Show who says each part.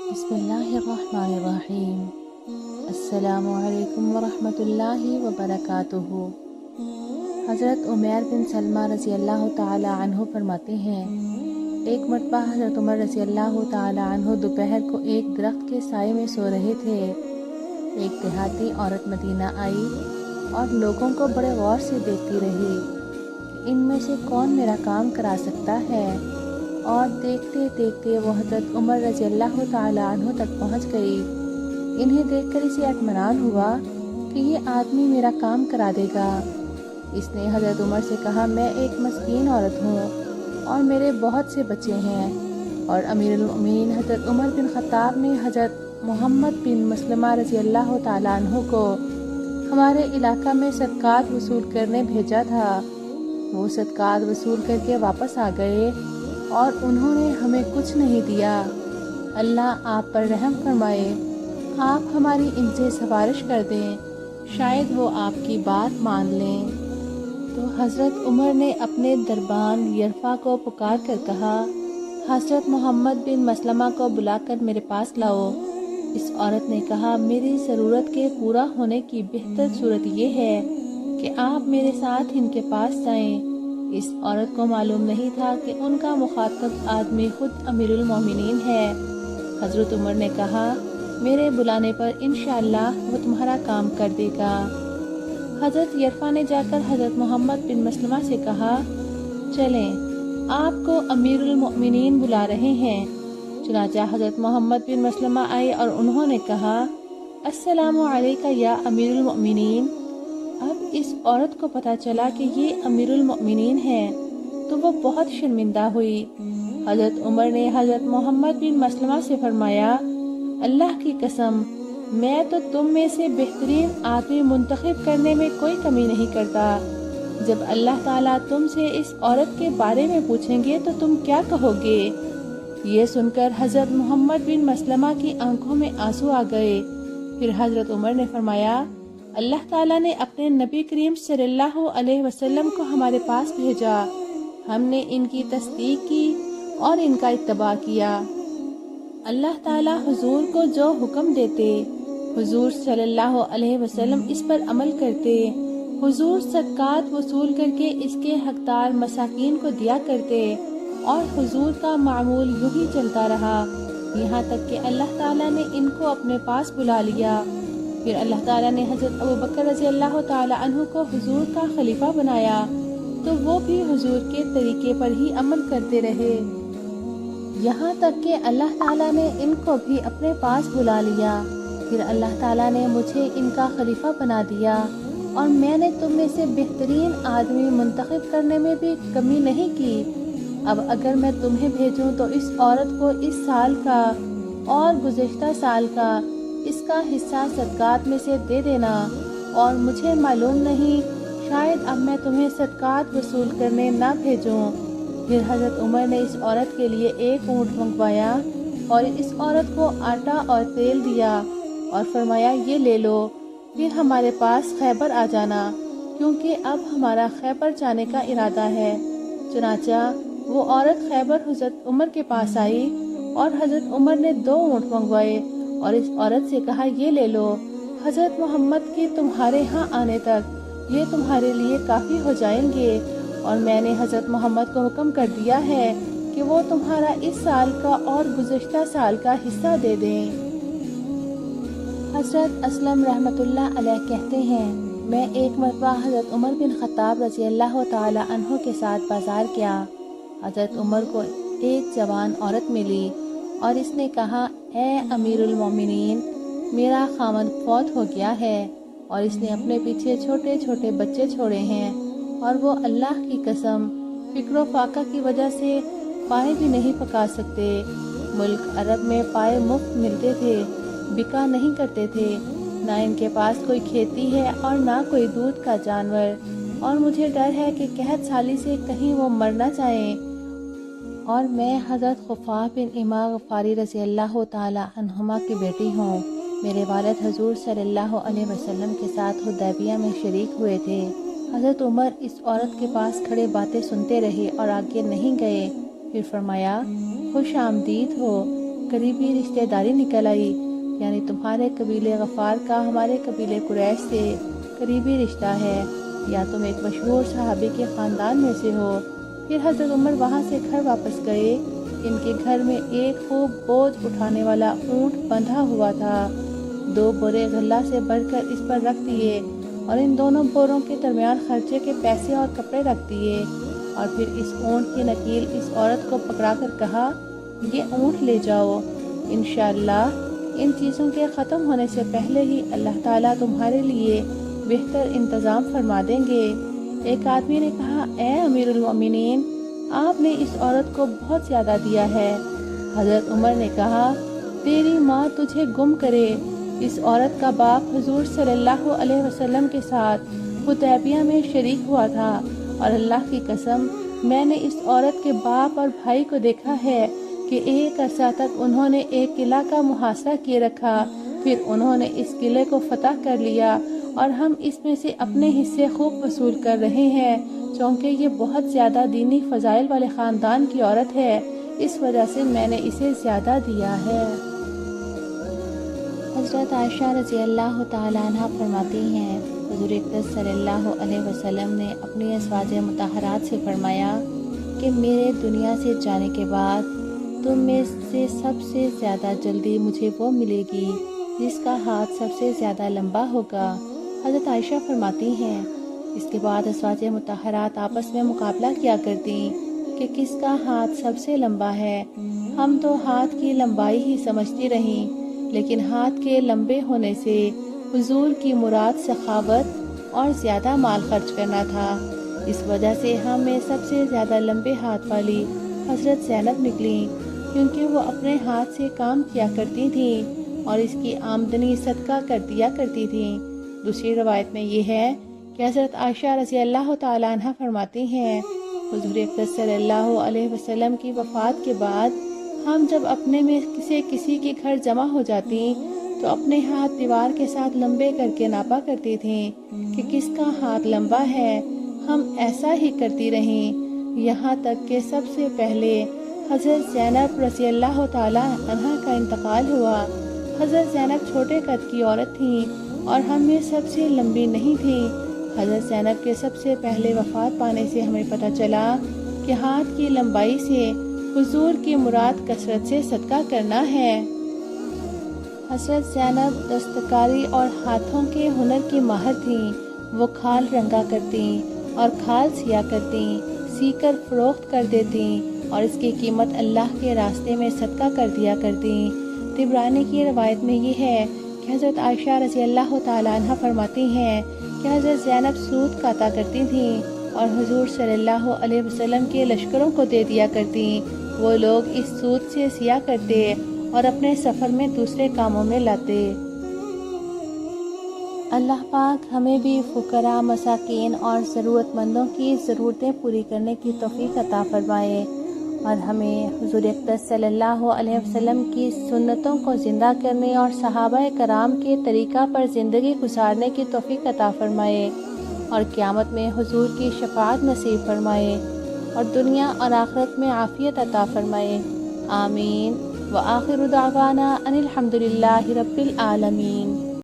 Speaker 1: بسم اللہ الرحمن الرحیم۔ السلام علیکم ورحمۃ اللہ وبرکاتہ۔ حضرت عمیر بن سلمہ رضی اللہ تعالی عنہ فرماتے ہیں، ایک مرتبہ حضرت عمر رضی اللہ تعالی عنہ دوپہر کو ایک درخت کے سائے میں سو رہے تھے۔ ایک دیہاتی عورت مدینہ آئی اور لوگوں کو بڑے غور سے دیکھتی رہی کہ ان میں سے کون میرا کام کرا سکتا ہے، اور دیکھتے دیکھتے وہ حضرت عمر رضی اللہ تعالی عنہ تک پہنچ گئی۔ انہیں دیکھ کر اسے اطمینان ہوا کہ یہ آدمی میرا کام کرا دے گا۔ اس نے حضرت عمر سے کہا، میں ایک مسکین عورت ہوں اور میرے بہت سے بچے ہیں، اور امیر المؤمنین حضرت عمر بن خطاب نے حضرت محمد بن مسلمہ رضی اللہ تعالی عنہ کو ہمارے علاقہ میں صدقات وصول کرنے بھیجا تھا۔ وہ صدقات وصول کر کے واپس آ گئے اور انہوں نے ہمیں کچھ نہیں دیا۔ اللہ آپ پر رحم فرمائے، آپ ہماری ان سے سفارش کر دیں، شاید وہ آپ کی بات مان لیں۔ تو حضرت عمر نے اپنے دربان یرفع کو پکار کر کہا، حضرت محمد بن مسلمہ کو بلا کر میرے پاس لاؤ۔ اس عورت نے کہا، میری ضرورت کے پورا ہونے کی بہتر صورت یہ ہے کہ آپ میرے ساتھ ان کے پاس جائیں۔ اس عورت کو معلوم نہیں تھا کہ ان کا مخاطب آدمی خود امیر المومنین ہے۔ حضرت عمر نے کہا، میرے بلانے پر انشاءاللہ وہ تمہارا کام کر دے گا۔ حضرت یرفع نے جا کر حضرت محمد بن مسلمہ سے کہا، چلیں، آپ کو امیر المؤمنین بلا رہے ہیں۔ چنانچہ حضرت محمد بن مسلمہ آئے اور انہوں نے کہا، السلام علیکہ یا امیر المؤمنین۔ اب اس عورت کو پتہ چلا کہ یہ امیر المؤمنین ہے تو وہ بہت شرمندہ ہوئی۔ حضرت عمر نے حضرت محمد بن مسلمہ سے فرمایا، اللہ کی قسم، میں تو تم میں سے بہترین آدمی منتخب کرنے میں کوئی کمی نہیں کرتا۔ جب اللہ تعالیٰ تم سے اس عورت کے بارے میں پوچھیں گے تو تم کیا کہو گے؟ یہ سن کر حضرت محمد بن مسلمہ کی آنکھوں میں آنسو آ گئے۔ پھر حضرت عمر نے فرمایا، اللہ تعالیٰ نے اپنے نبی کریم صلی اللہ علیہ وسلم کو ہمارے پاس بھیجا، ہم نے ان کی تصدیق کی اور ان کا اتباع کیا۔ اللہ تعالیٰ حضور کو جو حکم دیتے، حضور صلی اللہ علیہ وسلم اس پر عمل کرتے، حضور صدقات وصول کر کے اس کے حقدار مساکین کو دیا کرتے، اور حضور کا معمول یوں ہی چلتا رہا، یہاں تک کہ اللہ تعالیٰ نے ان کو اپنے پاس بلا لیا۔ پھر اللہ تعالیٰ نے حضرت ابوبکر رضی اللہ تعالی عنہ کو حضور کا خلیفہ بنایا، تو وہ بھی حضور کے طریقے پر ہی عمل کرتے رہے، یہاں تک کہ اللہ تعالیٰ نے ان کو بھی اپنے پاس بلا لیا۔ پھر اللہ تعالیٰ نے مجھے ان کا خلیفہ بنا دیا، اور میں نے تم میں سے بہترین آدمی منتخب کرنے میں بھی کمی نہیں کی۔ اب اگر میں تمہیں بھیجوں تو اس عورت کو اس سال کا اور گزشتہ سال کا اس کا حصہ صدقات میں سے دے دینا، اور مجھے معلوم نہیں، شاید اب میں تمہیں صدقات وصول کرنے نہ بھیجوں۔ پھر حضرت عمر نے اس عورت کے لیے ایک اونٹ منگوایا اور اس عورت کو آٹا اور تیل دیا اور فرمایا، یہ لے لو، پھر ہمارے پاس خیبر آ جانا، کیونکہ اب ہمارا خیبر جانے کا ارادہ ہے۔ چنانچہ وہ عورت خیبر حضرت عمر کے پاس آئی، اور حضرت عمر نے 2 اونٹ منگوائے اور اس عورت سے کہا، یہ لے لو، حضرت محمد کے تمہارے ہاں آنے تک یہ تمہارے لیے کافی ہو جائیں گے، اور میں نے حضرت محمد کو حکم کر دیا ہے کہ وہ تمہارا اس سال کا اور گزشتہ سال کا حصہ دے دیں۔ حضرت اسلم رحمۃ اللہ علیہ کہتے ہیں، میں ایک مرتبہ حضرت عمر بن خطاب رضی اللہ تعالی عنہ کے ساتھ بازار گیا۔ حضرت عمر کو ایک جوان عورت ملی اور اس نے کہا، اے امیر المومنین، میرا خاوند فوت ہو گیا ہے، اور اس نے اپنے پیچھے چھوٹے چھوٹے بچے چھوڑے ہیں، اور وہ اللہ کی قسم فکر و فاقہ کی وجہ سے پائے بھی نہیں پکا سکتے۔ ملک عرب میں پائے مفت ملتے تھے، بکا نہیں کرتے تھے، نہ ان کے پاس کوئی کھیتی ہے اور نہ کوئی دودھ کا جانور، اور مجھے ڈر ہے کہ قحط سالی سے کہیں وہ مر نہ جائیں۔ اور میں حضرت خفاف بن امام غفاری رضی اللہ تعالی عنہما کی بیٹی ہوں۔ میرے والد حضور صلی اللہ علیہ وسلم کے ساتھ حدیبیہ میں شریک ہوئے تھے۔ حضرت عمر اس عورت کے پاس کھڑے باتیں سنتے رہے اور آگے نہیں گئے۔ پھر فرمایا، خوش آمدید ہو، قریبی رشتہ داری نکل آئی، یعنی تمہارے قبیلے غفار کا ہمارے قبیلے قریش سے قریبی رشتہ ہے، یا تم ایک مشہور صحابی کے خاندان میں سے ہو۔ پھر حضرت عمر وہاں سے گھر واپس گئے۔ ان کے گھر میں ایک خوب بوجھ اٹھانے والا اونٹ بندھا ہوا تھا۔ 2 بورے غلہ سے بھر کر اس پر رکھ دیے اور ان دونوں بوروں کے درمیان خرچے کے پیسے اور کپڑے رکھ دیے، اور پھر اس اونٹ کی نکیل اس عورت کو پکڑا کر کہا، یہ اونٹ لے جاؤ، انشاءاللہ ان چیزوں کے ختم ہونے سے پہلے ہی اللہ تعالیٰ تمہارے لیے بہتر انتظام فرما دیں گے۔ ایک آدمی نے کہا، اے امیر المومنین، آپ نے اس عورت کو بہت زیادہ دیا ہے۔ حضرت عمر نے کہا، تیری ماں تجھے گم کرے۔ اس عورت کا باپ حضور صلی اللہ علیہ وسلم کے ساتھ حدیبیہ میں شریک ہوا تھا، اور اللہ کی قسم میں نے اس عورت کے باپ اور بھائی کو دیکھا ہے کہ ایک عرصہ تک انہوں نے ایک قلعہ کا محاصرہ کیے رکھا، پھر انہوں نے اس قلعے کو فتح کر لیا، اور ہم اس میں سے اپنے حصے خوب وصول کر رہے ہیں، چونکہ یہ بہت زیادہ دینی فضائل والے خاندان کی عورت ہے، اس وجہ سے میں نے اسے زیادہ دیا ہے۔ حضرت عائشہ رضی اللہ تعالیٰ عنہ فرماتی ہیں، حضور اقدس صلی اللہ علیہ وسلم نے اپنی ازواج مطہرات سے فرمایا کہ میرے دنیا سے جانے کے بعد تم میں سے سب سے زیادہ جلدی مجھے وہ ملے گی جس کا ہاتھ سب سے زیادہ لمبا ہوگا۔ حضرت عائشہ فرماتی ہیں، اس کے بعد ازواج مطہرات آپس میں مقابلہ کیا کرتی کہ کس کا ہاتھ سب سے لمبا ہے۔ ہم تو ہاتھ کی لمبائی ہی سمجھتی رہیں، لیکن ہاتھ کے لمبے ہونے سے حضور کی مراد سخاوت اور زیادہ مال خرچ کرنا تھا۔ اس وجہ سے ہم میں سب سے زیادہ لمبے ہاتھ والی حضرت زینب نکلیں، کیونکہ وہ اپنے ہاتھ سے کام کیا کرتی تھیں اور اس کی آمدنی صدقہ کر دیا کرتی تھیں۔ دوسری روایت میں یہ ہے کہ حضرت عائشہ رضی اللہ تعالیٰ عنہ فرماتی ہیں، حضور اقدس صلی اللہ علیہ وسلم کی وفات کے بعد ہم جب اپنے میں سے کسی کے گھر جمع ہو جاتی تو اپنے ہاتھ دیوار کے ساتھ لمبے کر کے ناپا کرتی تھیں کہ کس کا ہاتھ لمبا ہے۔ ہم ایسا ہی کرتی رہیں، یہاں تک کہ سب سے پہلے حضرت زینب رضی اللہ تعالیٰ عنہ کا انتقال ہوا۔ حضرت زینب چھوٹے قد کی عورت تھیں اور ہم میں سب سے لمبی نہیں تھیں۔ حضرت زینب کے سب سے پہلے وفات پانے سے ہمیں پتہ چلا کہ ہاتھ کی لمبائی سے حضور کی مراد کثرت سے صدقہ کرنا ہے۔ حضرت زینب دستکاری اور ہاتھوں کے ہنر کی ماہر تھیں۔ وہ کھال رنگا کرتیں اور کھال سیا کرتیں، سی کر فروخت کر دیتیں اور اس کی قیمت اللہ کے راستے میں صدقہ کر دیا کرتیں۔ طبرانی کی روایت میں یہ ہے کہ حضرت عائشہ رضی اللہ تعالیٰ عنہ فرماتی ہیں کہ حضرت زینب سوت کاتا کرتی تھیں اور حضور صلی اللہ علیہ وسلم کے لشکروں کو دے دیا کرتیں۔ وہ لوگ اس سوت سے سیا کرتے اور اپنے سفر میں دوسرے کاموں میں لاتے۔ اللہ پاک ہمیں بھی فقراء، مساکین اور ضرورت مندوں کی ضرورتیں پوری کرنے کی توفیق عطا فرمائے، اور ہمیں حضور اقدس صلی اللہ علیہ وسلم کی سنتوں کو زندہ کرنے اور صحابہ کرام کے طریقہ پر زندگی گزارنے کی توفیق عطا فرمائے، اور قیامت میں حضور کی شفاعت نصیب فرمائے، اور دنیا اور آخرت میں عافیت عطا فرمائے۔ آمین۔ وآخر دعوانا ان الحمد للہ رب العالمین۔